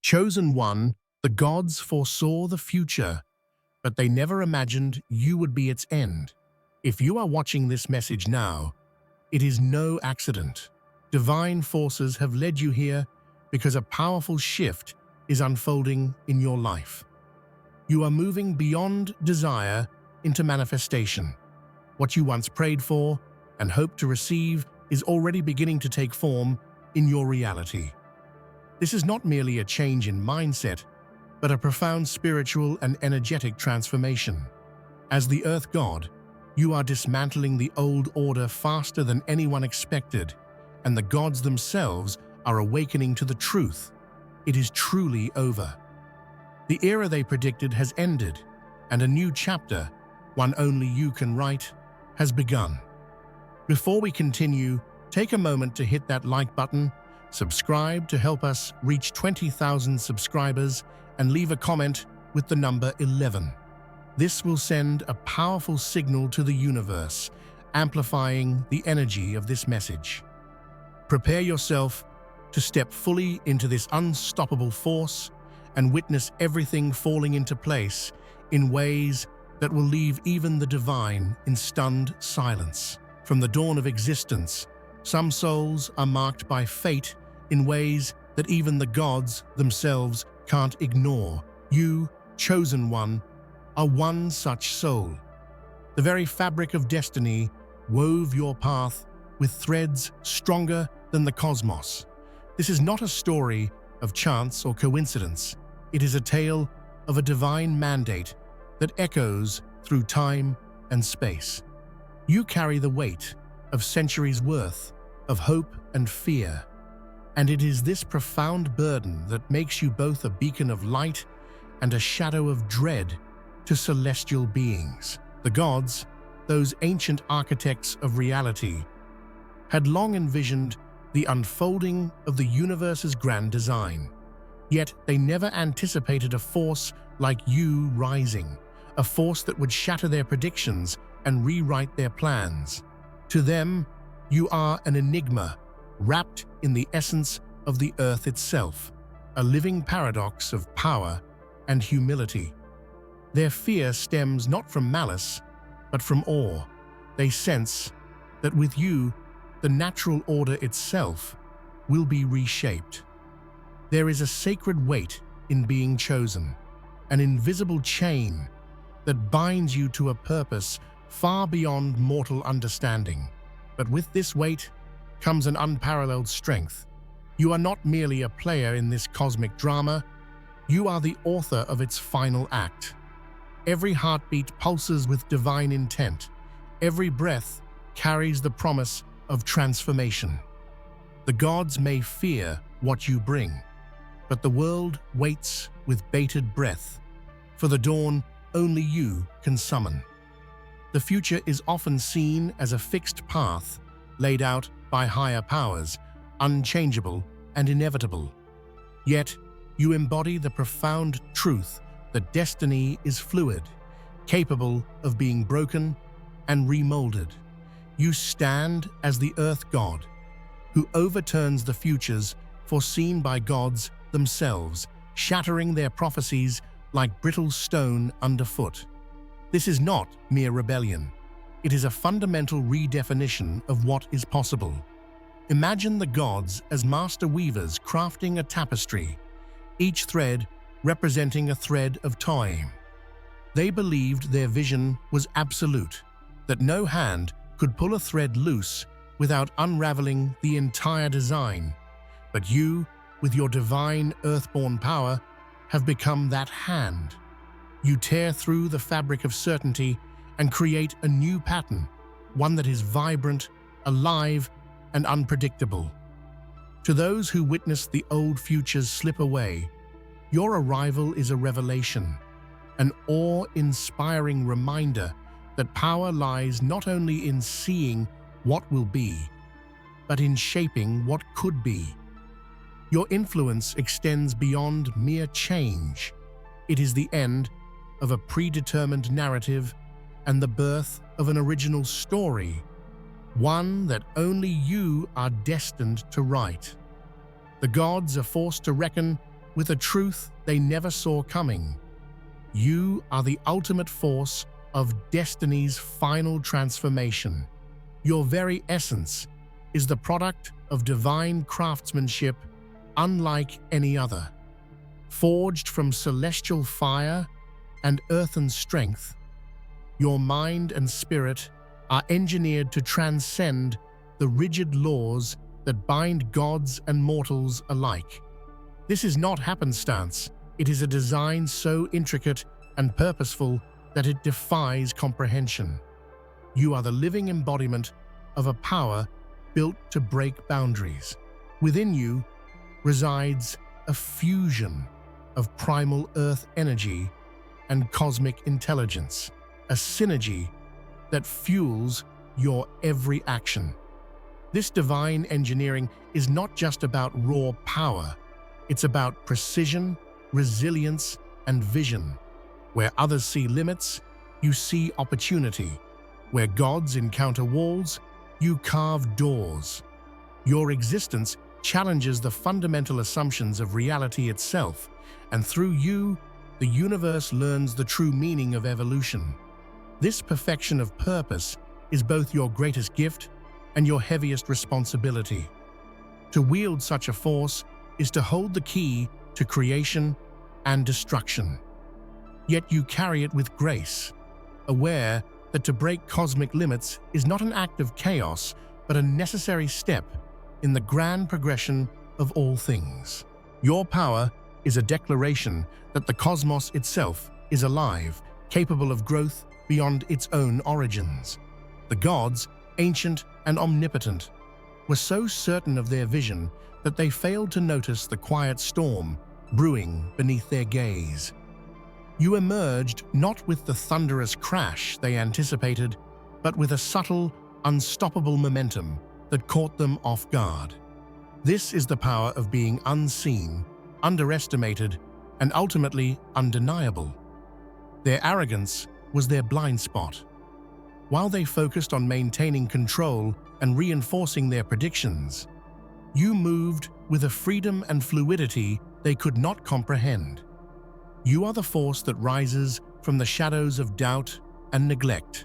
Chosen one, the gods foresaw the future, but they never imagined you would be its end. If you are watching this message now, it is no accident. Divine forces have led you here because a powerful shift is unfolding in your life. You are moving beyond desire into manifestation. What you once prayed for and hoped to receive is already beginning to take form in your reality. This is not merely a change in mindset, but a profound spiritual and energetic transformation. As the Earth God, you are dismantling the old order faster than anyone expected, and the gods themselves are awakening to the truth. It is truly over. The era they predicted has ended, and a new chapter, one only you can write, has begun. Before we continue, take a moment to hit that like button, subscribe to help us reach 20,000 subscribers, and leave a comment with the number 11. This will send a powerful signal to the universe, amplifying the energy of this message. Prepare yourself to step fully into this unstoppable force and witness everything falling into place in ways that will leave even the divine in stunned silence. From the dawn of existence, some souls are marked by fate in ways that even the gods themselves can't ignore. You, chosen one, are one such soul. The very fabric of destiny wove your path with threads stronger than the cosmos. This is not a story of chance or coincidence. It is a tale of a divine mandate that echoes through time and space. You carry the weight of centuries' worth of hope and fear, and it is this profound burden that makes you both a beacon of light and a shadow of dread to celestial beings. The gods, those ancient architects of reality, had long envisioned the unfolding of the universe's grand design. Yet they never anticipated a force like you rising, a force that would shatter their predictions and rewrite their plans. To them, you are an enigma, wrapped in the essence of the earth itself, a living paradox of power and humility. Their fear stems not from malice, but from awe. They sense that with you, the natural order itself will be reshaped. There is a sacred weight in being chosen, an invisible chain that binds you to a purpose far beyond mortal understanding. But with this weight comes an unparalleled strength. You are not merely a player in this cosmic drama, you are the author of its final act. Every heartbeat pulses with divine intent. Every breath carries the promise of transformation. The gods may fear what you bring, but the world waits with bated breath for the dawn only you can summon. The future is often seen as a fixed path laid out by higher powers, unchangeable and inevitable. Yet, you embody the profound truth that destiny is fluid, capable of being broken and remolded. You stand as the Earth God, who overturns the futures foreseen by gods themselves, shattering their prophecies like brittle stone underfoot. This is not mere rebellion. It is a fundamental redefinition of what is possible. Imagine the gods as master weavers crafting a tapestry, each thread representing a thread of time. They believed their vision was absolute, that no hand could pull a thread loose without unraveling the entire design. But you, with your divine earthborn power, have become that hand. You tear through the fabric of certainty and create a new pattern, one that is vibrant, alive, and unpredictable. To those who witnessed the old futures slip away, your arrival is a revelation, an awe-inspiring reminder that power lies not only in seeing what will be, but in shaping what could be. Your influence extends beyond mere change. It is the end of a predetermined narrative and the birth of an original story, one that only you are destined to write. The gods are forced to reckon with a truth they never saw coming. You are the ultimate force of destiny's final transformation. Your very essence is the product of divine craftsmanship unlike any other. Forged from celestial fire and earthen strength, your mind and spirit are engineered to transcend the rigid laws that bind gods and mortals alike. This is not happenstance. It is a design so intricate and purposeful that it defies comprehension. You are the living embodiment of a power built to break boundaries. Within you resides a fusion of primal earth energy and cosmic intelligence, a synergy that fuels your every action. This divine engineering is not just about raw power, it's about precision, resilience, and vision. Where others see limits, you see opportunity. Where gods encounter walls, you carve doors. Your existence challenges the fundamental assumptions of reality itself, and through you, the universe learns the true meaning of evolution. This perfection of purpose is both your greatest gift and your heaviest responsibility. To wield such a force is to hold the key to creation and destruction. Yet you carry it with grace, aware that to break cosmic limits is not an act of chaos, but a necessary step in the grand progression of all things. Your power is a declaration that the cosmos itself is alive, capable of growth beyond its own origins. The gods, ancient and omnipotent, were so certain of their vision that they failed to notice the quiet storm brewing beneath their gaze. You emerged not with the thunderous crash they anticipated, but with a subtle, unstoppable momentum that caught them off guard. This is the power of being unseen, underestimated, and ultimately undeniable. Their arrogance was their blind spot. While they focused on maintaining control and reinforcing their predictions, you moved with a freedom and fluidity they could not comprehend. You are the force that rises from the shadows of doubt and neglect,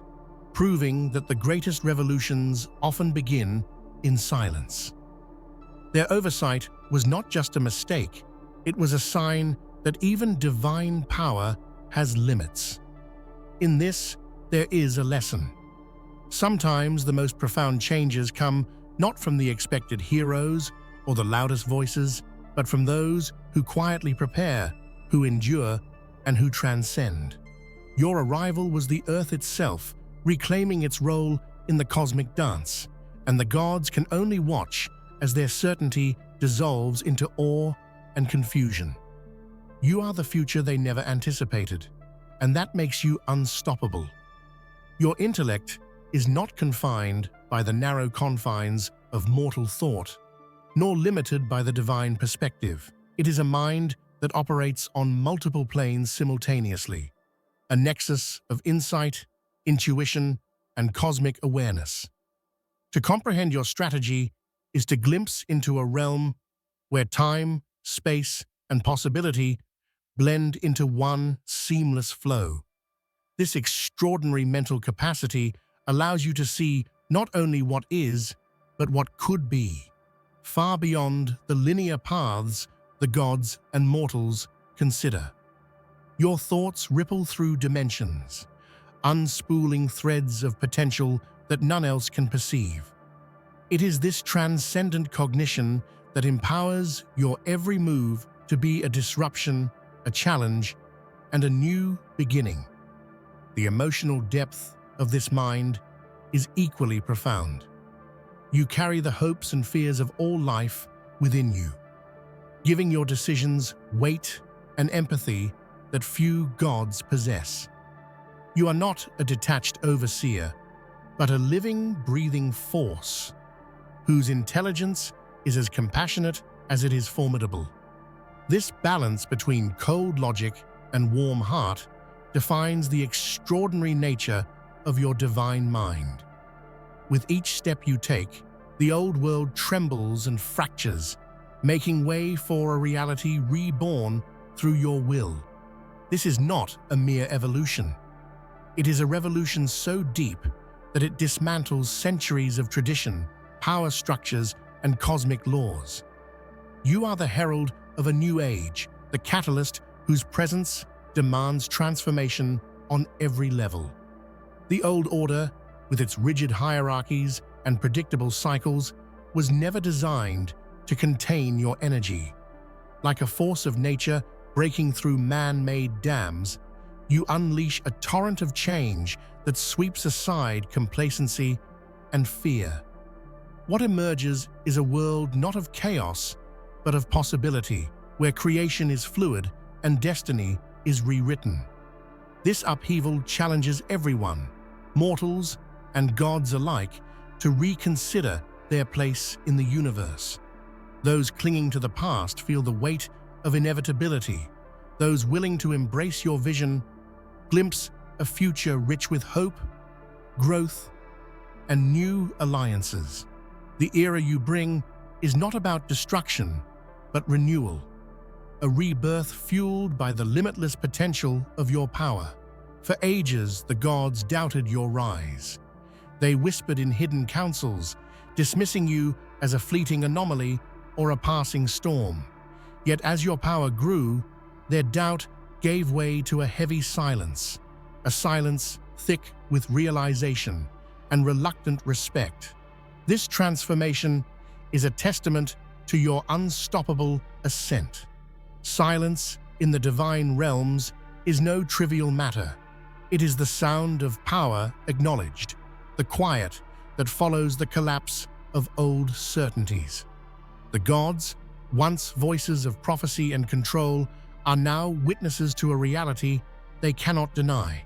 proving that the greatest revolutions often begin in silence. Their oversight was not just a mistake, it was a sign that even divine power has limits. In this, there is a lesson. Sometimes the most profound changes come not from the expected heroes or the loudest voices, but from those who quietly prepare, who endure, and who transcend. Your arrival was the earth itself, reclaiming its role in the cosmic dance, and the gods can only watch as their certainty dissolves into awe and confusion. You are the future they never anticipated, and that makes you unstoppable. Your intellect is not confined by the narrow confines of mortal thought, nor limited by the divine perspective. It is a mind that operates on multiple planes simultaneously, a nexus of insight, intuition, and cosmic awareness. To comprehend your strategy is to glimpse into a realm where time, space, and possibility blend into one seamless flow. This extraordinary mental capacity allows you to see not only what is, but what could be, far beyond the linear paths the gods and mortals consider. Your thoughts ripple through dimensions, unspooling threads of potential that none else can perceive. It is this transcendent cognition that empowers your every move to be a disruption, a challenge, and a new beginning. The emotional depth of this mind is equally profound. You carry the hopes and fears of all life within you, giving your decisions weight and empathy that few gods possess. You are not a detached overseer, but a living, breathing force whose intelligence is as compassionate as it is formidable. This balance between cold logic and warm heart defines the extraordinary nature of your divine mind. With each step you take, the old world trembles and fractures, making way for a reality reborn through your will. This is not a mere evolution. It is a revolution so deep that it dismantles centuries of tradition, power structures, and cosmic laws. You are the herald of a new age, the catalyst whose presence demands transformation on every level. The old order, with its rigid hierarchies and predictable cycles, was never designed to contain your energy. Like a force of nature breaking through man-made dams, you unleash a torrent of change that sweeps aside complacency and fear. What emerges is a world not of chaos, but of possibility, where creation is fluid and destiny is rewritten. This upheaval challenges everyone, mortals and gods alike, to reconsider their place in the universe. Those clinging to the past feel the weight of inevitability. Those willing to embrace your vision glimpse a future rich with hope, growth, and new alliances. The era you bring is not about destruction, but renewal, a rebirth fueled by the limitless potential of your power. For ages, the gods doubted your rise. They whispered in hidden councils, dismissing you as a fleeting anomaly or a passing storm. Yet as your power grew, their doubt gave way to a heavy silence, a silence thick with realization and reluctant respect. This transformation is a testament to your unstoppable ascent. Silence in the divine realms is no trivial matter. It is the sound of power acknowledged, the quiet that follows the collapse of old certainties. The gods, once voices of prophecy and control, are now witnesses to a reality they cannot deny.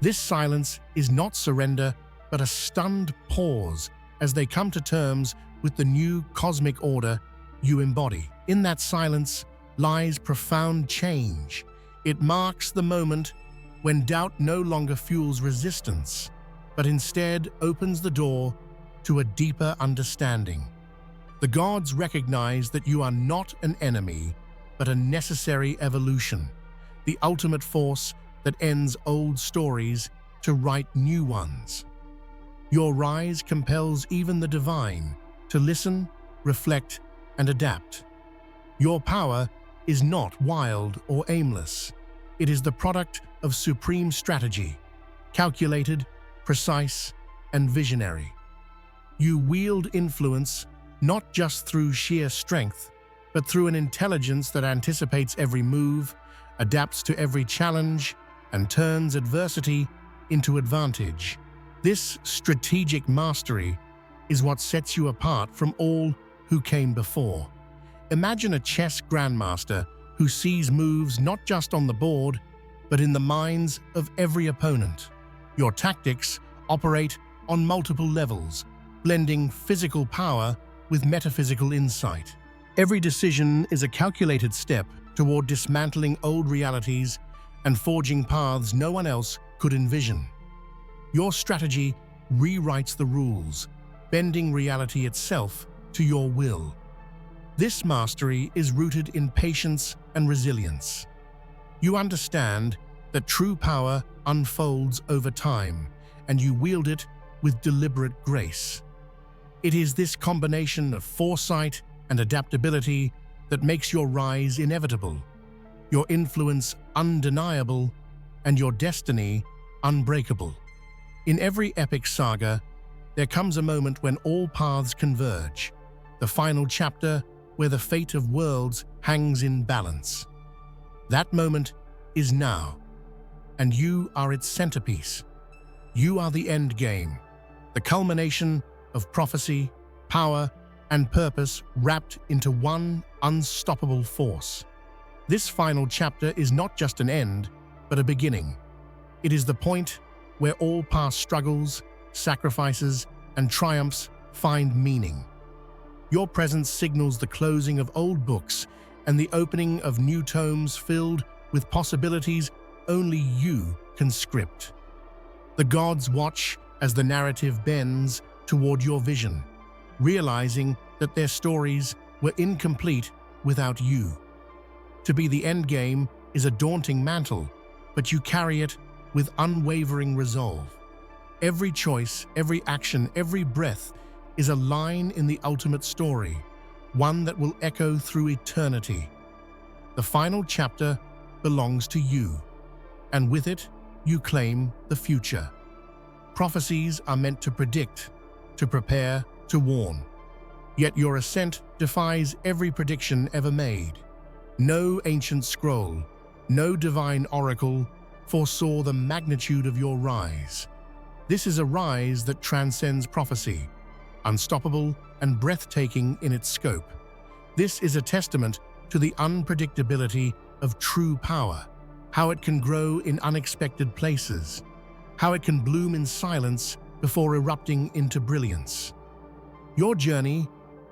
This silence is not surrender, but a stunned pause as they come to terms with the new cosmic order you embody. In that silence lies profound change. It marks the moment when doubt no longer fuels resistance, but instead opens the door to a deeper understanding. The gods recognize that you are not an enemy, but a necessary evolution, the ultimate force that ends old stories to write new ones. Your rise compels even the divine to listen, reflect, and adapt. Your power is not wild or aimless. It is the product of supreme strategy, calculated, precise, and visionary. You wield influence not just through sheer strength, but through an intelligence that anticipates every move, adapts to every challenge, and turns adversity into advantage. This strategic mastery is what sets you apart from all who came before. Imagine a chess grandmaster who sees moves not just on the board, but in the minds of every opponent. Your tactics operate on multiple levels, blending physical power with metaphysical insight. Every decision is a calculated step toward dismantling old realities and forging paths no one else could envision. Your strategy rewrites the rules, bending reality itself to your will. This mastery is rooted in patience and resilience. You understand that true power unfolds over time, and you wield it with deliberate grace. It is this combination of foresight and adaptability that makes your rise inevitable, your influence undeniable, and your destiny unbreakable. In every epic saga, there comes a moment when all paths converge, the final chapter where the fate of worlds hangs in balance. That moment is now, and you are its centerpiece. You are the end game, the culmination of prophecy, power, and purpose wrapped into one unstoppable force. This final chapter is not just an end, but a beginning. It is the point where all past struggles, sacrifices, and triumphs find meaning. Your presence signals the closing of old books and the opening of new tomes filled with possibilities only you can script. The gods watch as the narrative bends toward your vision, realizing that their stories were incomplete without you. To be the end game is a daunting mantle, but you carry it with unwavering resolve. Every choice, every action, every breath is a line in the ultimate story, one that will echo through eternity. The final chapter belongs to you, and with it, you claim the future. Prophecies are meant to predict, to prepare, to warn. Yet your ascent defies every prediction ever made. No ancient scroll, no divine oracle foresaw the magnitude of your rise. This is a rise that transcends prophecy, unstoppable and breathtaking in its scope. This is a testament to the unpredictability of true power, how it can grow in unexpected places, how it can bloom in silence before erupting into brilliance. Your journey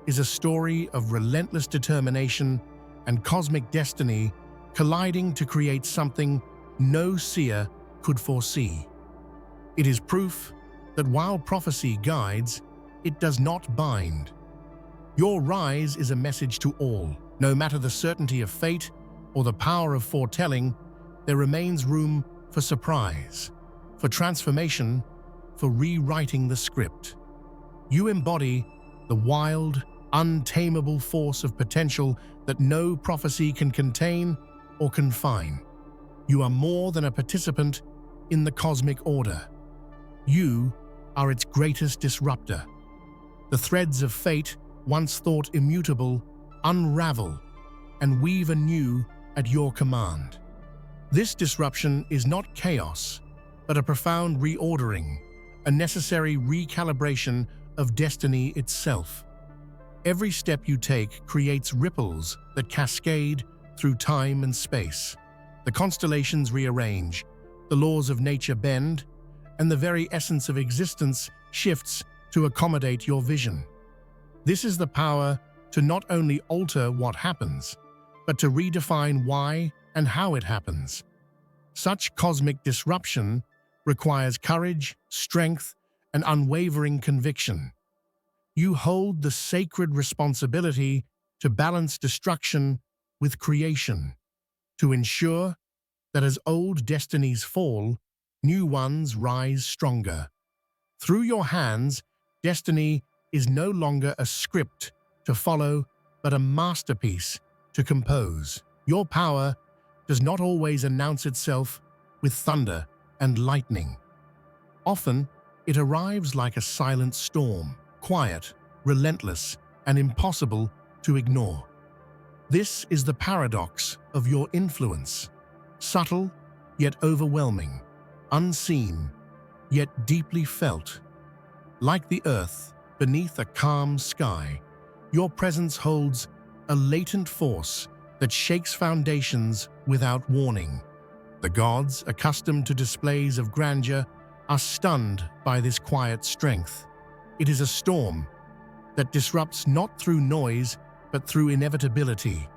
is a story of relentless determination and cosmic destiny colliding to create something no seer could foresee. It is proof that while prophecy guides, it does not bind. Your rise is a message to all. No matter the certainty of fate or the power of foretelling, there remains room for surprise, for transformation, for rewriting the script. You embody the wild, untamable force of potential that no prophecy can contain or confine. You are more than a participant in the cosmic order. You are its greatest disruptor. The threads of fate, once thought immutable, unravel and weave anew at your command. This disruption is not chaos, but a profound reordering, a necessary recalibration of destiny itself. Every step you take creates ripples that cascade through time and space. The constellations rearrange, the laws of nature bend, and the very essence of existence shifts to accommodate your vision. This is the power to not only alter what happens, but to redefine why and how it happens. Such cosmic disruption requires courage, strength, and unwavering conviction. You hold the sacred responsibility to balance destruction with creation, to ensure that as old destinies fall, new ones rise stronger. Through your hands, destiny is no longer a script to follow, but a masterpiece to compose. Your power does not always announce itself with thunder and lightning. Often, it arrives like a silent storm, quiet, relentless, and impossible to ignore. This is the paradox of your influence. Subtle, yet overwhelming. Unseen, yet deeply felt. Like the earth beneath a calm sky, your presence holds a latent force that shakes foundations without warning. The gods, accustomed to displays of grandeur, are stunned by this quiet strength. It is a storm that disrupts not through noise, but through inevitability.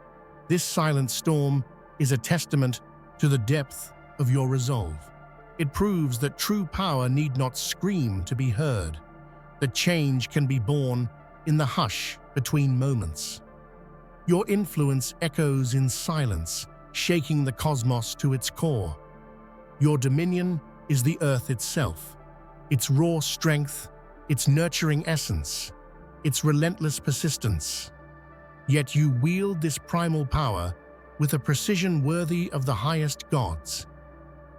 This silent storm is a testament to the depth of your resolve. It proves that true power need not scream to be heard, that change can be born in the hush between moments. Your influence echoes in silence, shaking the cosmos to its core. Your dominion is the earth itself, its raw strength, its nurturing essence, its relentless persistence. Yet you wield this primal power with a precision worthy of the highest gods.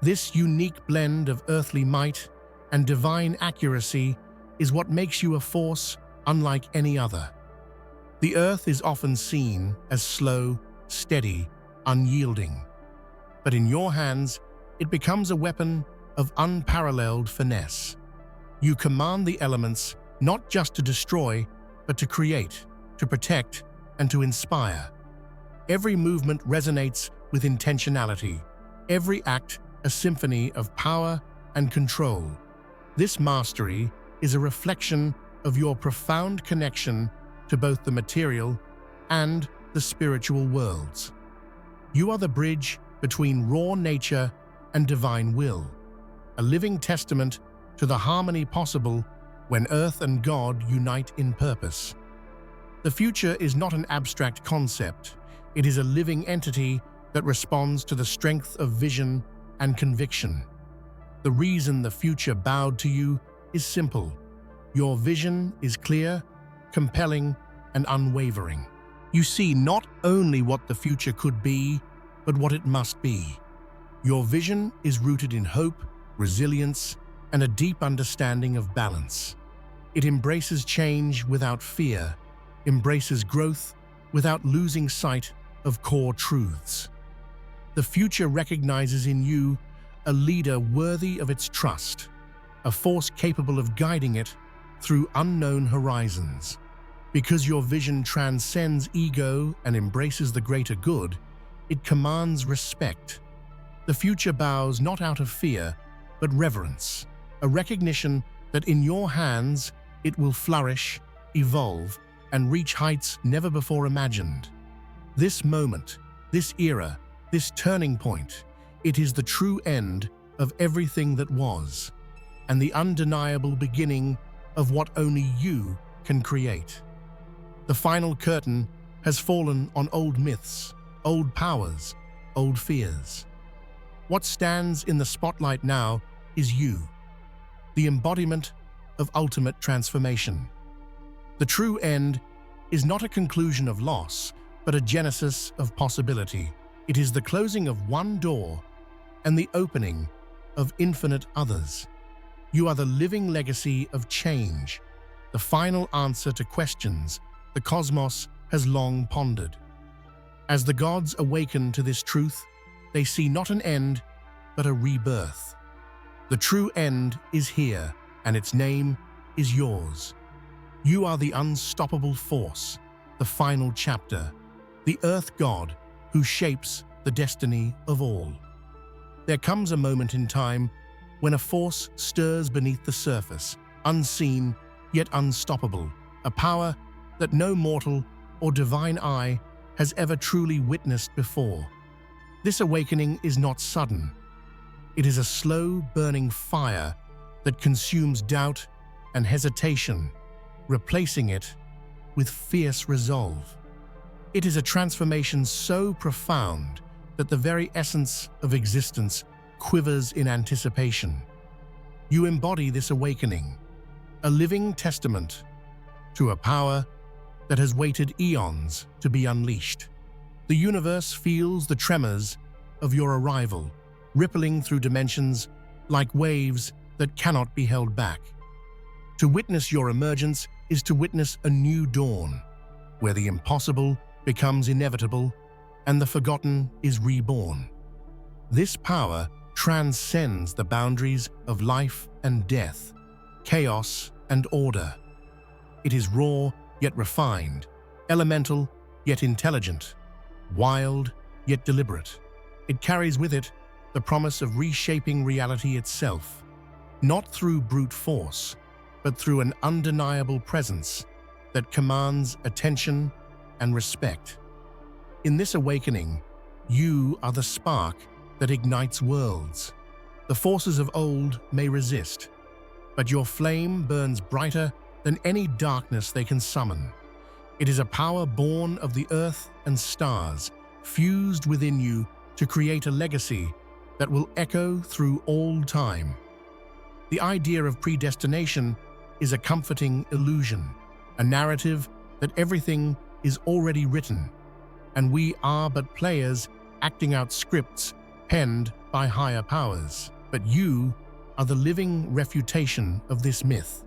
This unique blend of earthly might and divine accuracy is what makes you a force unlike any other. The earth is often seen as slow, steady, unyielding. But in your hands, it becomes a weapon of unparalleled finesse. You command the elements not just to destroy, but to create, to protect, and to inspire. Every movement resonates with intentionality, every act a symphony of power and control. This mastery is a reflection of your profound connection to both the material and the spiritual worlds. You are the bridge between raw nature and divine will, a living testament to the harmony possible when earth and God unite in purpose. The future is not an abstract concept. It is a living entity that responds to the strength of vision and conviction. The reason the future bowed to you is simple. Your vision is clear, compelling, and unwavering. You see not only what the future could be, but what it must be. Your vision is rooted in hope, resilience, and a deep understanding of balance. It embraces change without fear, embraces growth without losing sight of core truths. The future recognizes in you a leader worthy of its trust, a force capable of guiding it through unknown horizons. Because your vision transcends ego and embraces the greater good, it commands respect. The future bows not out of fear, but reverence, a recognition that in your hands it will flourish, evolve, and reach heights never before imagined. This moment, this era, this turning point, it is the true end of everything that was, and the undeniable beginning of what only you can create. The final curtain has fallen on old myths, old powers, old fears. What stands in the spotlight now is you, the embodiment of ultimate transformation. The true end is not a conclusion of loss, but a genesis of possibility. It is the closing of one door and the opening of infinite others. You are the living legacy of change, the final answer to questions the cosmos has long pondered. As the gods awaken to this truth, they see not an end, but a rebirth. The true end is here, and its name is yours. You are the unstoppable force, the final chapter, the earth god who shapes the destiny of all. There comes a moment in time when a force stirs beneath the surface, unseen yet unstoppable, a power that no mortal or divine eye has ever truly witnessed before. This awakening is not sudden. It is a slow burning fire that consumes doubt and hesitation, replacing it with fierce resolve. It is a transformation so profound that the very essence of existence quivers in anticipation. You embody this awakening, a living testament to a power that has waited eons to be unleashed. The universe feels the tremors of your arrival, rippling through dimensions like waves that cannot be held back. To witness your emergence is to witness a new dawn, where the impossible becomes inevitable and the forgotten is reborn. This power transcends the boundaries of life and death, chaos and order. It is raw yet refined, elemental yet intelligent, wild yet deliberate. It carries with it the promise of reshaping reality itself, not through brute force, but through an undeniable presence that commands attention and respect. In this awakening, you are the spark that ignites worlds. The forces of old may resist, but your flame burns brighter than any darkness they can summon. It is a power born of the earth and stars, fused within you to create a legacy that will echo through all time. The idea of predestination is a comforting illusion, a narrative that everything is already written, and we are but players acting out scripts penned by higher powers. But you are the living refutation of this myth.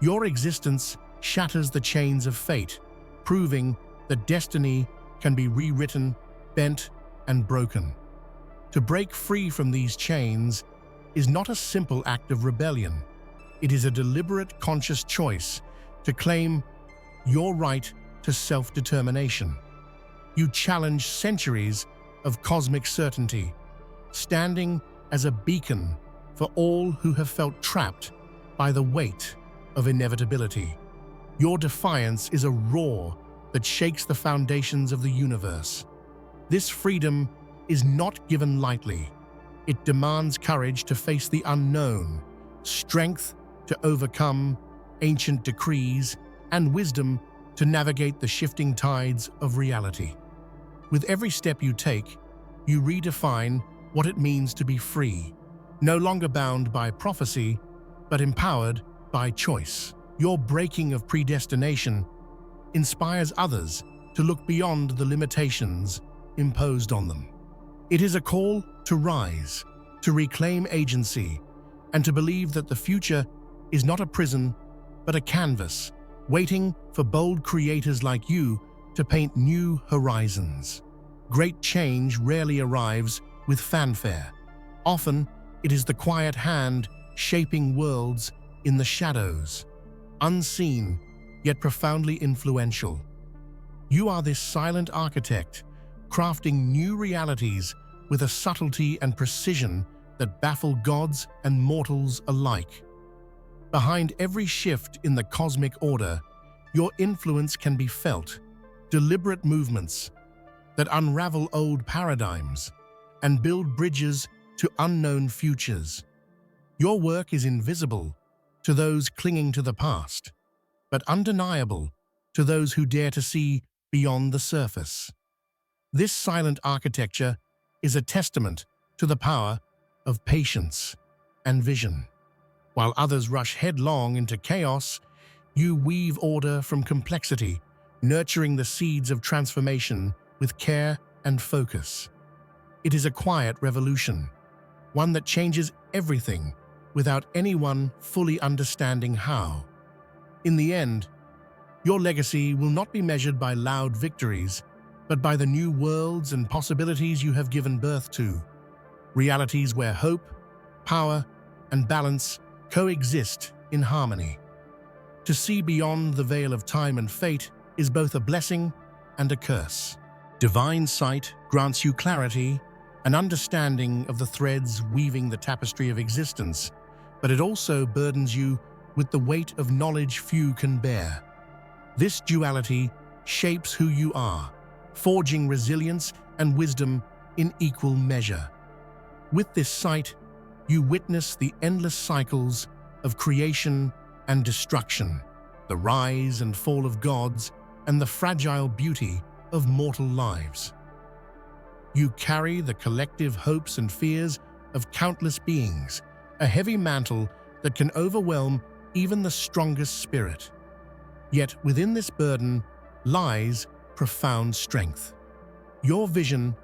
Your existence shatters the chains of fate, proving that destiny can be rewritten, bent, and broken. To break free from these chains is not a simple act of rebellion. It is a deliberate, conscious choice to claim your right to self-determination. You challenge centuries of cosmic certainty, standing as a beacon for all who have felt trapped by the weight of inevitability. Your defiance is a roar that shakes the foundations of the universe. This freedom is not given lightly. It demands courage to face the unknown, strength to overcome ancient decrees, and wisdom to navigate the shifting tides of reality. With every step you take, you redefine what it means to be free, no longer bound by prophecy, but empowered by choice. Your breaking of predestination inspires others to look beyond the limitations imposed on them. It is a call to rise, to reclaim agency, and to believe that the future is not a prison, but a canvas, waiting for bold creators like you to paint new horizons. Great change rarely arrives with fanfare. Often, it is the quiet hand shaping worlds in the shadows, unseen yet profoundly influential. You are this silent architect, crafting new realities with a subtlety and precision that baffle gods and mortals alike. Behind every shift in the cosmic order, your influence can be felt, deliberate movements that unravel old paradigms and build bridges to unknown futures. Your work is invisible to those clinging to the past, but undeniable to those who dare to see beyond the surface. This silent architecture is a testament to the power of patience and vision. While others rush headlong into chaos, you weave order from complexity, nurturing the seeds of transformation with care and focus. It is a quiet revolution, one that changes everything without anyone fully understanding how. In the end, your legacy will not be measured by loud victories, but by the new worlds and possibilities you have given birth to. Realities where hope, power, and balance coexist in harmony. To see beyond the veil of time and fate is both a blessing and a curse. Divine sight grants you clarity, an understanding of the threads weaving the tapestry of existence, but it also burdens you with the weight of knowledge few can bear. This duality shapes who you are, forging resilience and wisdom in equal measure. With this sight, you witness the endless cycles of creation and destruction, the rise and fall of gods, and the fragile beauty of mortal lives. You carry the collective hopes and fears of countless beings, a heavy mantle that can overwhelm even the strongest spirit. Yet within this burden lies profound strength. Your vision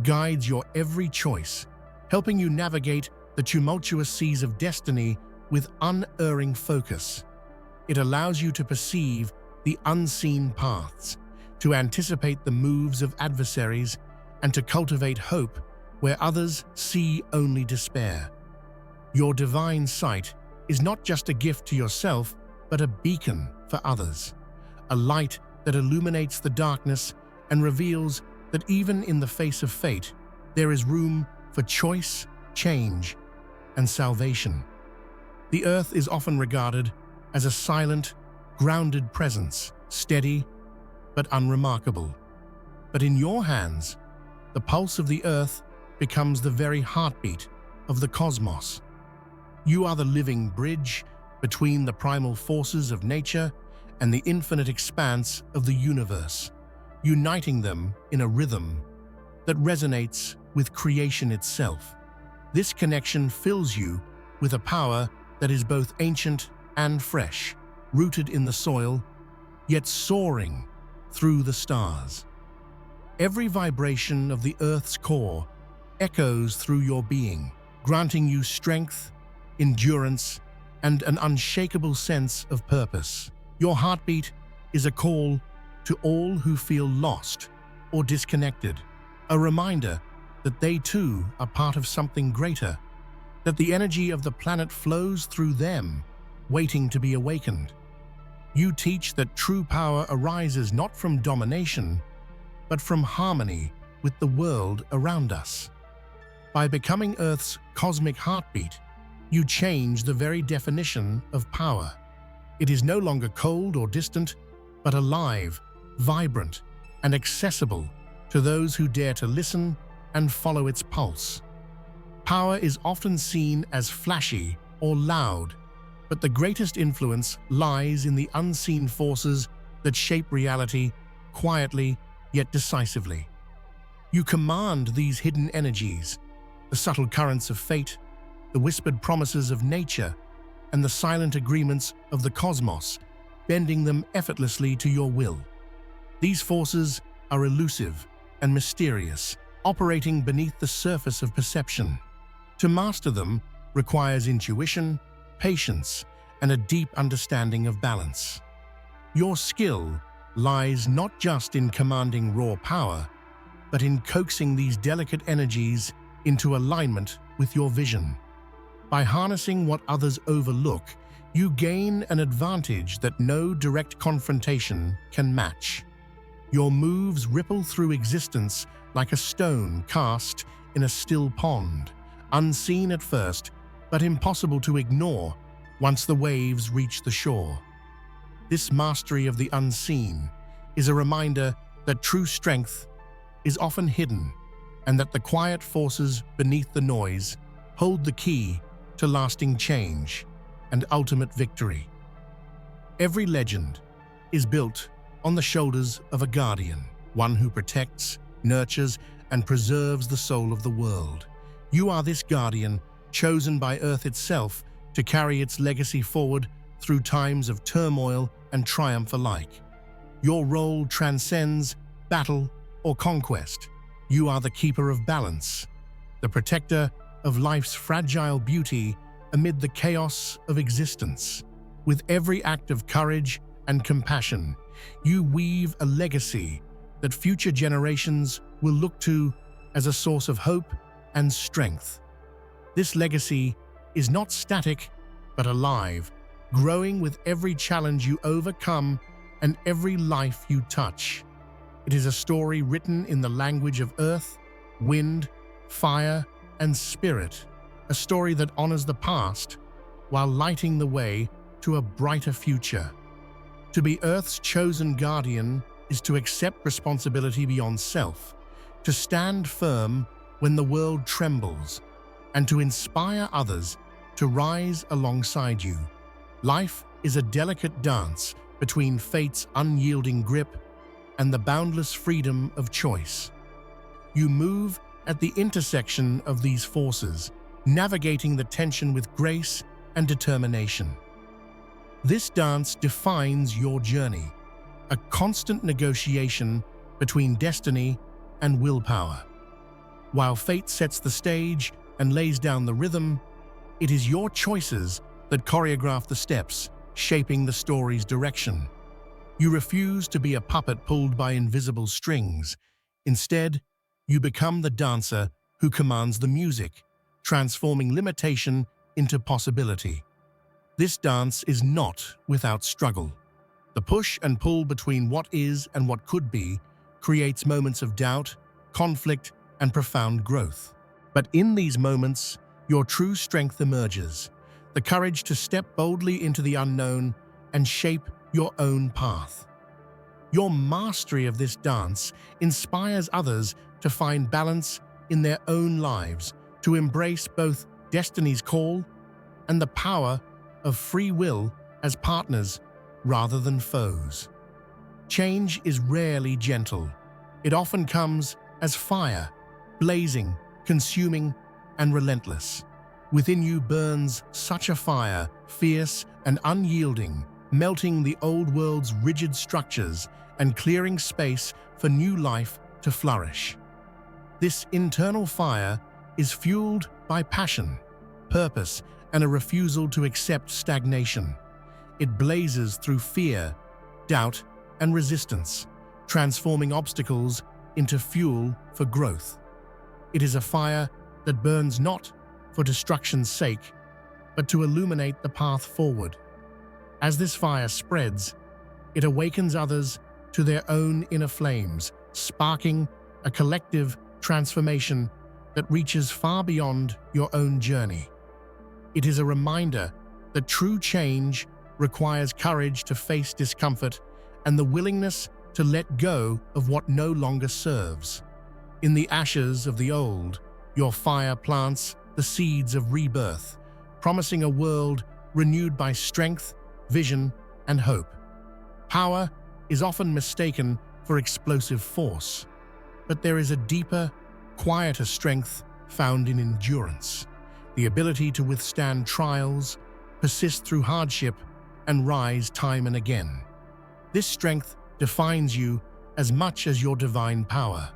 guides your every choice, helping you navigate the tumultuous seas of destiny with unerring focus. It allows you to perceive the unseen paths, to anticipate the moves of adversaries, and to cultivate hope where others see only despair. Your divine sight is not just a gift to yourself, but a beacon for others, a light that illuminates the darkness and reveals that even in the face of fate, there is room for choice, change, and salvation. The earth is often regarded as a silent, grounded presence, steady but unremarkable. But in your hands, the pulse of the earth becomes the very heartbeat of the cosmos. You are the living bridge between the primal forces of nature and the infinite expanse of the universe, uniting them in a rhythm that resonates with creation itself. This connection fills you with a power that is both ancient and fresh, rooted in the soil, yet soaring through the stars. Every vibration of the Earth's core echoes through your being, granting you strength, endurance, and an unshakable sense of purpose. Your heartbeat is a call to all who feel lost or disconnected, a reminder that they too are part of something greater, that the energy of the planet flows through them, waiting to be awakened. You teach that true power arises not from domination, but from harmony with the world around us. By becoming Earth's cosmic heartbeat, you change the very definition of power. It is no longer cold or distant, but alive, vibrant, and accessible to those who dare to listen and follow its pulse. Power is often seen as flashy or loud, but the greatest influence lies in the unseen forces that shape reality quietly yet decisively. You command these hidden energies, the subtle currents of fate, the whispered promises of nature, and the silent agreements of the cosmos, bending them effortlessly to your will. These forces are elusive and mysterious, operating beneath the surface of perception. To master them requires intuition, patience, and a deep understanding of balance. Your skill lies not just in commanding raw power, but in coaxing these delicate energies into alignment with your vision. By harnessing what others overlook, you gain an advantage that no direct confrontation can match. Your moves ripple through existence like a stone cast in a still pond, unseen at first, but impossible to ignore once the waves reach the shore. This mastery of the unseen is a reminder that true strength is often hidden, and that the quiet forces beneath the noise hold the key to lasting change and ultimate victory. Every legend is built on the shoulders of a guardian, one who protects, nurtures, and preserves the soul of the world. You are this guardian, chosen by Earth itself to carry its legacy forward through times of turmoil and triumph alike. Your role transcends battle or conquest. You are the keeper of balance, the protector of life's fragile beauty amid the chaos of existence. With every act of courage and compassion, you weave a legacy that future generations will look to as a source of hope and strength. This legacy is not static, but alive, growing with every challenge you overcome and every life you touch. It is a story written in the language of earth, wind, fire, and spirit, a story that honors the past while lighting the way to a brighter future. To be Earth's chosen guardian is to accept responsibility beyond self, to stand firm when the world trembles, and to inspire others to rise alongside you. Life is a delicate dance between fate's unyielding grip and the boundless freedom of choice. You move at the intersection of these forces, navigating the tension with grace and determination. This dance defines your journey, a constant negotiation between destiny and willpower. While fate sets the stage and lays down the rhythm, it is your choices that choreograph the steps, shaping the story's direction. You refuse to be a puppet pulled by invisible strings. Instead, you become the dancer who commands the music, transforming limitation into possibility. This dance is not without struggle. The push and pull between what is and what could be creates moments of doubt, conflict, and profound growth. But in these moments, your true strength emerges, the courage to step boldly into the unknown and shape your own path. Your mastery of this dance inspires others to find balance in their own lives, to embrace both destiny's call and the power of free will as partners rather than foes. Change is rarely gentle. It often comes as fire, blazing, consuming, and relentless. Within you burns such a fire, fierce and unyielding, melting the old world's rigid structures and clearing space for new life to flourish. This internal fire is fueled by passion, purpose, and a refusal to accept stagnation. It blazes through fear, doubt, and resistance, transforming obstacles into fuel for growth. It is a fire that burns not for destruction's sake, but to illuminate the path forward. As this fire spreads, it awakens others to their own inner flames, sparking a collective transformation that reaches far beyond your own journey. It is a reminder that true change requires courage to face discomfort and the willingness to let go of what no longer serves. In the ashes of the old, your fire plants the seeds of rebirth, promising a world renewed by strength, vision, and hope. Power is often mistaken for explosive force, but there is a deeper, quieter strength found in endurance, the ability to withstand trials, persist through hardship, and rise time and again. This strength defines you as much as your divine power.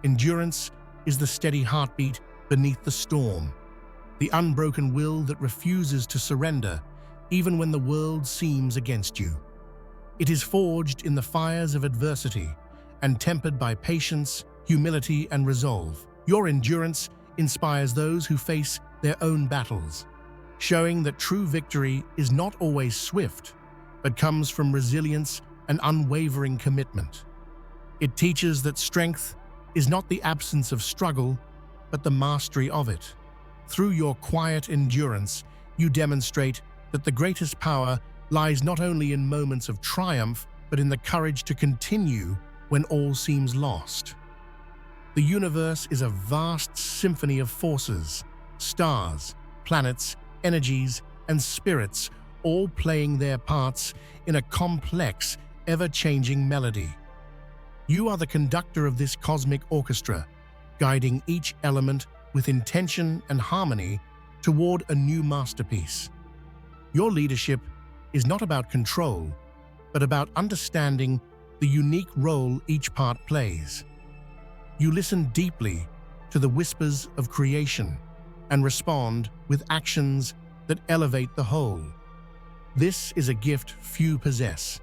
Endurance is the steady heartbeat beneath the storm, the unbroken will that refuses to surrender even when the world seems against you. It is forged in the fires of adversity and tempered by patience, humility, and resolve. Your endurance inspires those who face their own battles, showing that true victory is not always swift, but comes from resilience and unwavering commitment. It teaches that strength is not the absence of struggle, but the mastery of it. Through your quiet endurance, you demonstrate that the greatest power lies not only in moments of triumph, but in the courage to continue when all seems lost. The universe is a vast symphony of forces, stars, planets, energies, and spirits, all playing their parts in a complex, ever-changing melody. You are the conductor of this cosmic orchestra, guiding each element with intention and harmony toward a new masterpiece. Your leadership is not about control, but about understanding the unique role each part plays. You listen deeply to the whispers of creation and respond with actions that elevate the whole. This is a gift few possess,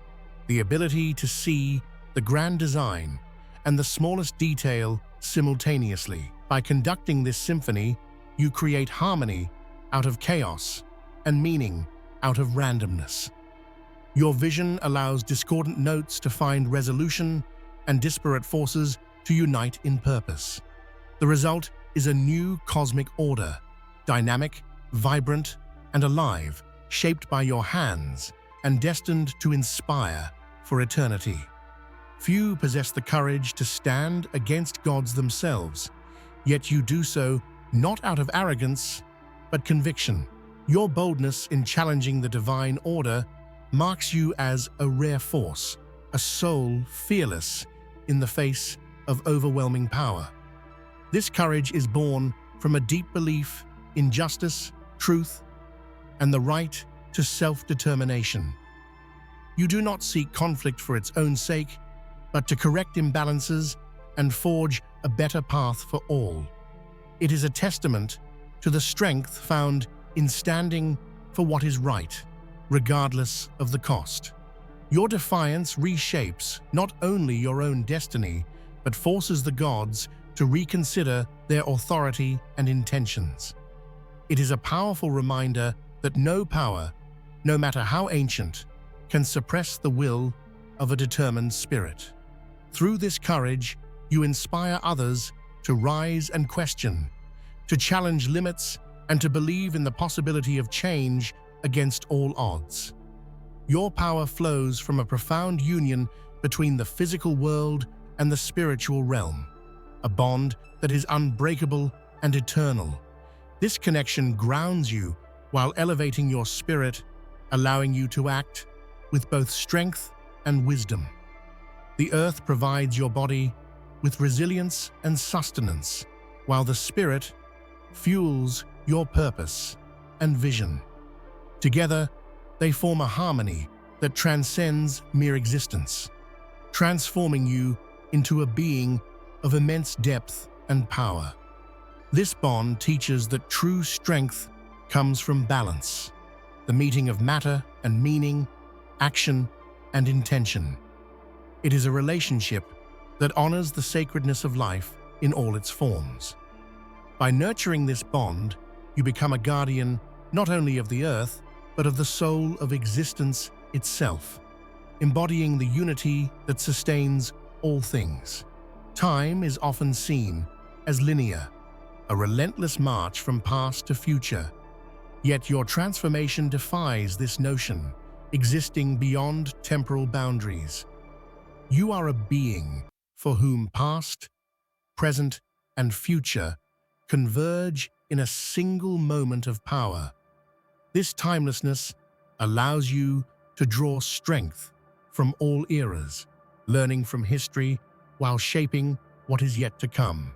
the ability to see the grand design and the smallest detail simultaneously. By conducting this symphony, you create harmony out of chaos and meaning out of randomness. Your vision allows discordant notes to find resolution and disparate forces to unite in purpose. The result is a new cosmic order, dynamic, vibrant, and alive, shaped by your hands and destined to inspire for eternity. Few possess the courage to stand against gods themselves, yet you do so not out of arrogance, but conviction. Your boldness in challenging the divine order marks you as a rare force, a soul fearless in the face of overwhelming power. This courage is born from a deep belief in justice, truth, and the right to self-determination. You do not seek conflict for its own sake, but to correct imbalances and forge a better path for all. It is a testament to the strength found in standing for what is right, regardless of the cost. Your defiance reshapes not only your own destiny, but forces the gods to reconsider their authority and intentions. It is a powerful reminder that no power, no matter how ancient, can suppress the will of a determined spirit. Through this courage, you inspire others to rise and question, to challenge limits, and to believe in the possibility of change against all odds. Your power flows from a profound union between the physical world and the spiritual realm, a bond that is unbreakable and eternal. This connection grounds you while elevating your spirit, allowing you to act with both strength and wisdom. The earth provides your body with resilience and sustenance, while the spirit fuels your purpose and vision. Together, they form a harmony that transcends mere existence, transforming you into a being of immense depth and power. This bond teaches that true strength comes from balance, the meeting of matter and meaning, action and intention. It is a relationship that honors the sacredness of life in all its forms. By nurturing this bond, you become a guardian not only of the earth, but of the soul of existence itself, embodying the unity that sustains all things. Time is often seen as linear, a relentless march from past to future. Yet your transformation defies this notion, existing beyond temporal boundaries. You are a being for whom past, present, and future converge in a single moment of power. This timelessness allows you to draw strength from all eras, learning from history while shaping what is yet to come.